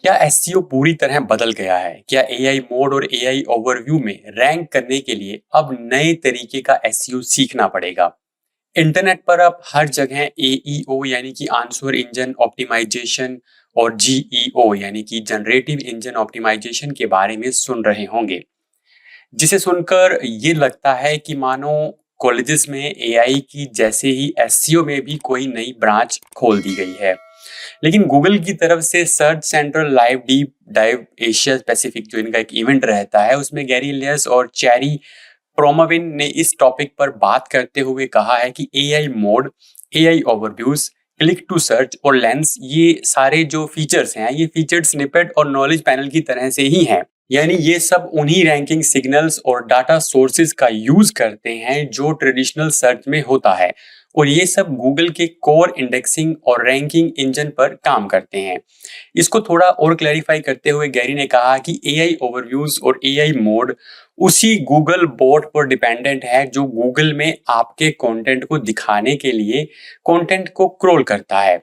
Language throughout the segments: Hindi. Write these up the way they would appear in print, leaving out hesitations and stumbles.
क्या एसईओ पूरी तरह बदल गया है? क्या एआई मोड और एआई ओवरव्यू में रैंक करने के लिए अब नए तरीके का एसईओ सीखना पड़ेगा? इंटरनेट पर अब हर जगह एईओ यानी कि आंसर इंजन ऑप्टिमाइजेशन और जीईओ यानी कि जनरेटिव इंजन ऑप्टिमाइजेशन के बारे में सुन रहे होंगे, जिसे सुनकर ये लगता है कि मानो कॉलेजेस में एआई की जैसे ही एसईओ में भी कोई नई ब्रांच खोल दी गई है। लेकिन गूगल की तरफ से search central live deep dive Asia Pacific जो इनका एक इवेंट रहता है, उसमें गैरी लियस और चैरी प्रोमाविन ने इस टॉपिक पर बात करते हुए कहा है कि AI mode, AI overviews, click to search और लेंस, ये सारे जो फीचर्स हैं ये फीचर्ड स्निपेट और नॉलेज पैनल की तरह से ही हैं। यानी ये सब उन्हीं रैंकिंग सिग्नल्स और डाटा सोर्सेज का यूज करते हैं जो ट्रेडिशनल सर्च में होता है, और ये सब गूगल के कोर इंडेक्सिंग और रैंकिंग इंजन पर काम करते हैं। इसको थोड़ा और क्लैरिफाई करते हुए गैरी ने कहा कि एआई ओवरव्यूज और एआई मोड उसी गूगल बोट पर डिपेंडेंट है जो गूगल में आपके कंटेंट को दिखाने के लिए कंटेंट को क्रोल करता है।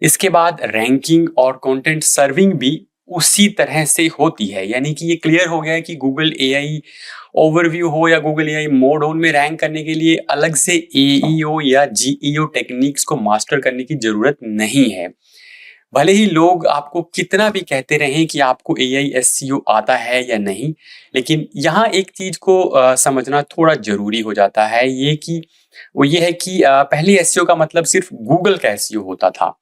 इसके बाद रैंकिंग और कंटेंट सर्विंग भी उसी तरह से होती है। यानी कि ये क्लियर हो गया है कि गूगल एआई ओवरव्यू हो या गूगल एआई मोड हो, उनमें रैंक करने के लिए अलग से एईओ या जीईओ टेक्निक्स को मास्टर करने की जरूरत नहीं है। भले ही लोग आपको कितना भी कहते रहें कि आपको एआई एसईओ आता है या नहीं, लेकिन यहाँ एक चीज को समझना थोड़ा जरूरी हो जाता है, ये कि वो ये है कि पहले एसईओ का मतलब सिर्फ गूगल का एसईओ होता था।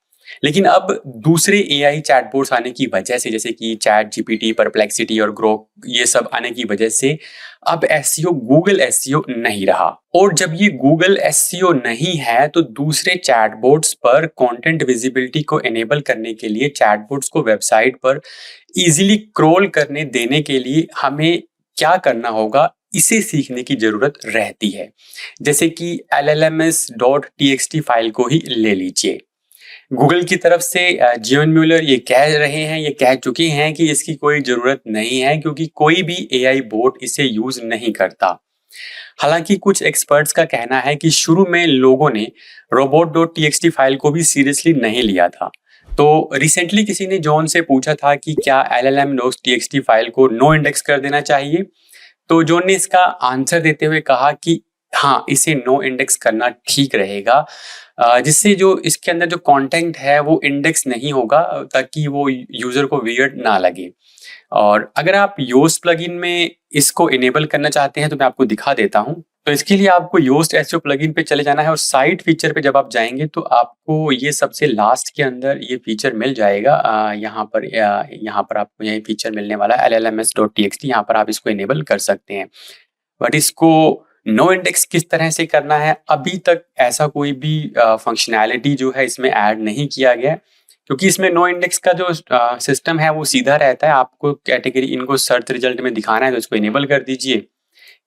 लेकिन अब दूसरे एआई चैटबॉट्स आने की वजह से, जैसे कि चैट जीपीटी, परप्लेक्सिटी और ग्रोक, ये सब आने की वजह से अब एसईओ गूगल एसईओ नहीं रहा। और जब ये गूगल एसईओ नहीं है तो दूसरे चैटबॉट्स पर कंटेंट विजिबिलिटी को एनेबल करने के लिए, चैटबॉट्स को वेबसाइट पर इजीली क्रोल करने देने के लिए हमें क्या करना होगा, इसे सीखने की जरूरत रहती है। जैसे कि llms.txt फाइल को ही ले लीजिए। गूगल की तरफ से जियोन म्यूलर ये कह रहे हैं, ये कह चुके हैं कि इसकी कोई जरूरत नहीं है क्योंकि कोई भी एआई बोट इसे यूज नहीं करता। हालांकि कुछ एक्सपर्ट्स का कहना है कि शुरू में लोगों ने robot.txt फाइल को भी सीरियसली नहीं लिया था। तो रिसेंटली किसी ने जॉन से पूछा था कि क्या llm.txt फाइल को नो इंडेक्स कर देना चाहिए, तो जॉन ने इसका आंसर देते हुए कहा कि हाँ, इसे नो इंडेक्स करना ठीक रहेगा, जिससे जो इसके अंदर जो कंटेंट है वो इंडेक्स नहीं होगा, ताकि वो यूजर को वियर्ड ना लगे। और अगर आप योस्ट प्लगइन में इसको इनेबल करना चाहते हैं तो मैं आपको दिखा देता हूं। तो इसके लिए आपको योस्ट एसईओ प्लगइन पे चले जाना है और साइट फीचर पे जब आप जाएंगे तो आपको ये सबसे लास्ट के अंदर ये फीचर मिल जाएगा। यहाँ पर आपको ये फीचर मिलने वाला है llms.txt। यहाँ पर आप इसको इनेबल कर सकते हैं। बट इसको नो इंडेक्स किस तरह से करना है, अभी तक ऐसा कोई भी फंक्शनैलिटी जो है इसमें ऐड नहीं किया गया, क्योंकि इसमें नो इंडेक्स का जो सिस्टम है वो सीधा रहता है। आपको कैटेगरी इनको सर्च रिजल्ट में दिखाना है तो इसको इनेबल कर दीजिए,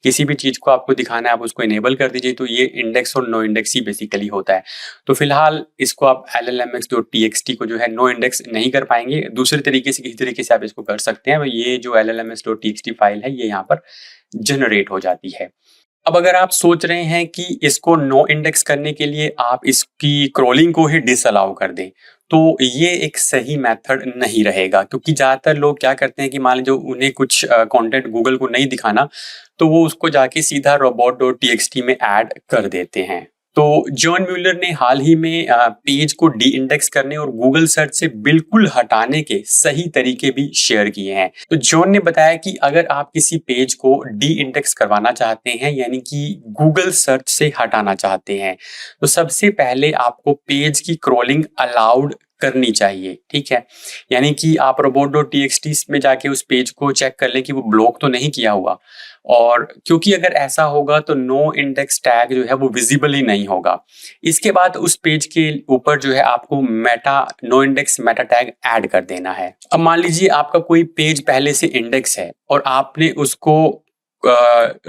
किसी भी चीज को आपको दिखाना है आप उसको इनेबल कर दीजिए, तो ये इंडेक्स और नो इंडेक्स ही बेसिकली होता है। तो फिलहाल इसको आप llms.txt को जो है नो इंडेक्स नहीं कर पाएंगे। दूसरे तरीके से, किसी तरीके से आप इसको कर सकते हैं। ये जो llms.txt फाइल है ये यहाँ पर जनरेट हो जाती है। अब अगर आप सोच रहे हैं कि इसको नो इंडेक्स करने के लिए आप इसकी क्रोलिंग को ही डिसअलाउ कर दें, तो ये एक सही मेथड नहीं रहेगा, क्योंकि ज़्यादातर लोग क्या करते हैं कि मान लीजिए उन्हें कुछ कंटेंट गूगल को नहीं दिखाना, तो वो उसको जाके सीधा robot.txt में ऐड कर देते हैं। तो जॉन म्यूलर ने हाल ही में पेज को डी इंडेक्स करने और गूगल सर्च से बिल्कुल हटाने के सही तरीके भी शेयर किए हैं। तो जॉन ने बताया कि अगर आप किसी पेज को डी इंडेक्स करवाना चाहते हैं, यानी कि गूगल सर्च से हटाना चाहते हैं, तो सबसे पहले आपको पेज की क्रोलिंग अलाउड करनी चाहिए। ठीक है, यानी कि आप robot.txt में जाके उस पेज को चेक कर लें कि वो ब्लॉक तो नहीं किया हुआ, और क्योंकि अगर ऐसा होगा तो नो इंडेक्स टैग जो है वो विजिबल ही नहीं होगा। इसके बाद उस पेज के ऊपर जो है आपको no index meta tag add कर देना है। अब मान लीजिए आपका कोई पेज पहले से इंडेक्स है और आपने उसको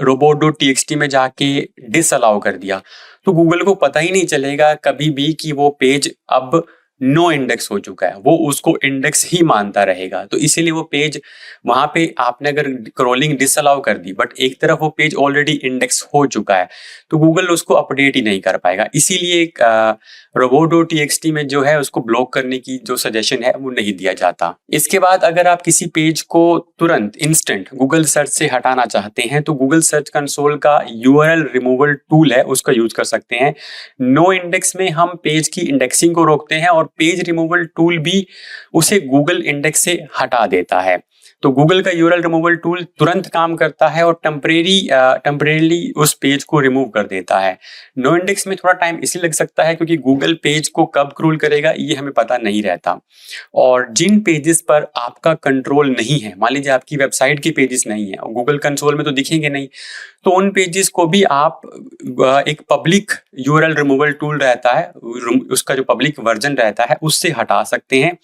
robot.txt में जाके डिसअलाउ कर दिया, तो गूगल को पता ही नहीं चलेगा कभी भी कि वो पेज अब नो इंडेक्स हो चुका है, वो उसको इंडेक्स ही मानता रहेगा। तो इसीलिए वो पेज वहां पे आपने अगर क्रॉलिंग डिसअलाउ कर दी, बट एक तरफ वो पेज ऑलरेडी इंडेक्स हो चुका है, तो गूगल उसको अपडेट ही नहीं कर पाएगा। इसीलिए robo.txt में जो है उसको ब्लॉक करने की जो सजेशन है वो नहीं दिया जाता। इसके बाद अगर आप किसी पेज को तुरंत इंस्टेंट गूगल सर्च से हटाना चाहते हैं तो गूगल सर्च कंसोल का URL रिमूवल टूल है, उसका यूज कर सकते हैं। नो इंडेक्स में हम पेज की इंडेक्सिंग को रोकते हैं और पेज रिमूवल टूल भी उसे गूगल इंडेक्स से हटा देता है। तो गूगल का URL रिमूवल टूल तुरंत काम करता है और टेम्परेरी उस पेज को रिमूव कर देता है। नो इंडेक्स में थोड़ा टाइम इसलिए लग सकता है क्योंकि गूगल पेज को कब क्रॉल करेगा ये हमें पता नहीं रहता। और जिन पेजेस पर आपका कंट्रोल नहीं है, मान लीजिए आपकी वेबसाइट के पेजेस नहीं है और गूगल कंसोल में तो दिखेंगे नहीं, तो उन पेजेस को भी आप एक पब्लिक URL रिमूवल टूल रहता है, उसका जो पब्लिक वर्जन रहता है उससे हटा सकते हैं।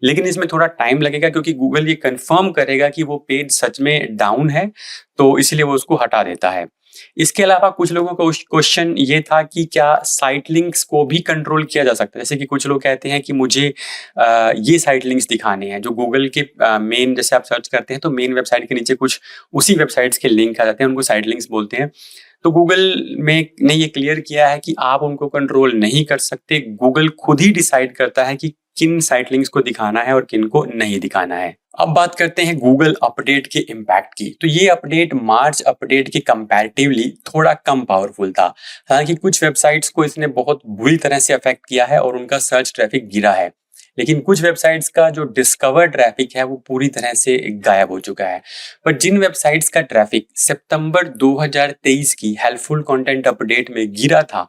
लेकिन इसमें थोड़ा टाइम लगेगा क्योंकि गूगल ये कंफर्म करेगा कि वो पेज सच में डाउन है, तो इसलिए वो उसको हटा देता है। इसके अलावा कुछ लोगों का क्वेश्चन ये था कि क्या साइट लिंक्स को भी कंट्रोल किया जा सकता है। जैसे कि कुछ लोग कहते हैं कि मुझे ये साइट लिंक्स दिखाने हैं जो गूगल के मेन, जैसे आप सर्च करते हैं तो मेन वेबसाइट के नीचे कुछ उसी वेबसाइट्स के लिंक आ जाते हैं, उनको साइट लिंक्स बोलते हैं। तो गूगल ने ये क्लियर किया है कि आप उनको कंट्रोल नहीं कर सकते, गूगल खुद ही डिसाइड करता है कि किन साइट लिंक्स को दिखाना है और किन को नहीं दिखाना है। अब बात करते हैं गूगल अपडेट के इम्पैक्ट की। तो ये अपडेट मार्च अपडेट के कंपैरेटिवली थोड़ा कम पावरफुल था। हालांकि कुछ वेबसाइट्स को इसने बहुत बुरी तरह से अफेक्ट किया है और उनका सर्च ट्रैफिक गिरा है, लेकिन कुछ वेबसाइट्स का जो डिस्कवर ट्रैफिक है वो पूरी तरह से गायब हो चुका है। पर जिन वेबसाइट्स का ट्रैफिक सितंबर 2023 की हेल्पफुल कंटेंट अपडेट में गिरा था,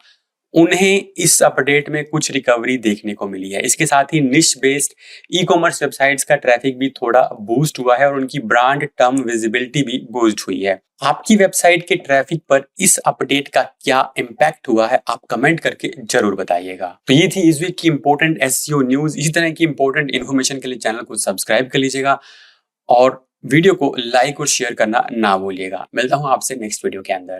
उन्हें इस अपडेट में कुछ रिकवरी देखने को मिली है। इसके साथ ही निश बेस्ड ई-कॉमर्स वेबसाइट्स का ट्रैफिक भी थोड़ा बूस्ट हुआ है और उनकी ब्रांड टर्म विजिबिलिटी भी बूस्ट हुई है। आपकी वेबसाइट के ट्रैफिक पर इस अपडेट का क्या इम्पैक्ट हुआ है, आप कमेंट करके जरूर बताइएगा। तो ये थी इस वीक की इंपॉर्टेंट एसईओ न्यूज। इसी तरह की इंपॉर्टेंट इन्फॉर्मेशन के लिए चैनल को सब्सक्राइब कर लीजिएगा और वीडियो को लाइक और शेयर करना ना भूलिएगा। मिलता हूं आपसे नेक्स्ट वीडियो के अंदर।